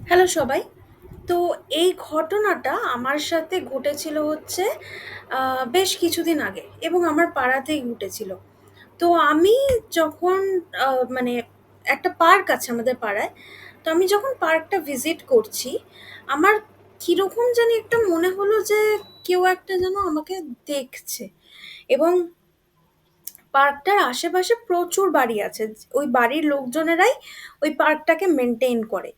Hello সবাই। তো এই ঘটনাটা আমার সাথে ঘটেছিল হচ্ছে বেশ কিছুদিন আগে এবং আমার পাড়াতেই ঘটেছিল। তো আমি যখন মানে একটা পার্ক আছে আমাদের পাড়ায়। তো আমি যখন পার্কটা ভিজিট করছি, আমার কিরকম জানি একটা মনে হলো যে কেউ একটা যেন আমাকে দেখছে। এবং পার্কটার আশেপাশে প্রচুর বাড়ি আছে। ওই বাড়ির লোকজনেরাই ওই পার্কটাকে মেইনটেইন করে।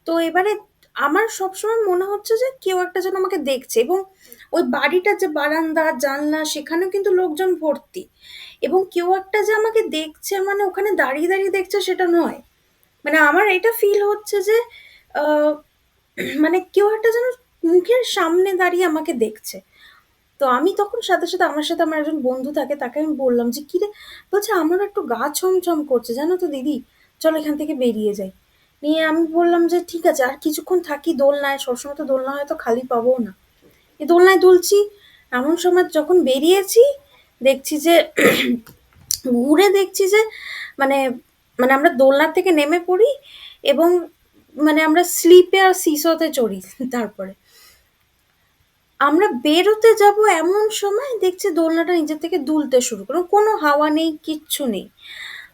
তো এবারে আমার সবসময় মনে হচ্ছে যে কেউ একটা যেন আমাকে দেখছে, এবং ওই বাড়িটার যে বারান্দা, জানলা সেখানেও কিন্তু লোকজন ভর্তি। এবং কেউ একটা যে আমাকে দেখছে মানে ওখানে দাঁড়িয়ে, দাঁড়িয়ে দেখছে সেটা নয়। মানে আমার এটা ফিল হচ্ছে যে আ মানে কেউ একটা যেন মুখের সামনে দাঁড়িয়ে আমাকে দেখছে। তো আমি তখন সাথে, সাথে আমার সাথে আমার একজন বন্ধু থাকে, তাকে আমি বললাম যে, "কিরে?" বলছে, "আমারও একটু গা ছমছম করছে, জানো তো দিদি। চলো এখান থেকে বেরিয়ে যাই।" নিয়ে আমি বললাম যে, "ঠিক আছে, আর কিছুক্ষণ থাকি দোলনায়। সবসময় তো দোলনা হয়তো খালি পাবও না।" এই দোলনায় দুলছি। এমন সময় যখন বেরিয়েছি, দেখছি যে ঘুরে দেখছি যে মানে মানে আমরা দোলনা থেকে নেমে পড়ি, এবং মানে আমরা স্লিপে আর সিসোতে চড়ি তারপরে। আমরা বেরোতে যাবো এমন সময় দেখছি দোলনাটা নিজে থেকে দুলতে শুরু করলো। কোনো হাওয়া নেই, কিচ্ছু নেই।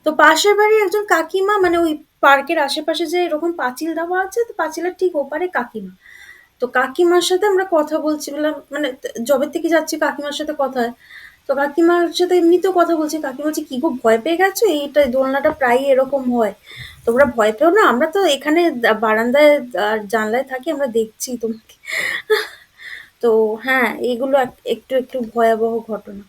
তো পাশের বাড়ির একজন কাকিমা, মানে ওই পার্কের আশেপাশে যে এরকম পাঁচিল দেওয়া আছে, তো পাঁচিলের ঠিক ওপারে কাকিমা। তো কাকিমার সাথে আমরা কথা বলছি, বললাম মানে যবে থেকে যাচ্ছি কাকিমার সাথে কথা হয়। তো কাকিমার সাথে এমনিতেও কথা বলছি। কাকিমা বলছে, "কি গো, ভয় পেয়ে গেছো? এইটা দোলনাটা প্রায়ই এরকম হয়। তোমরা ভয় পেও না। আমরা তো এখানে বারান্দায় আর জানলায় থাকি, আমরা দেখছি তোমাকে।" তো হ্যাঁ, এগুলো একটু, একটু ভয়াবহ ঘটনা।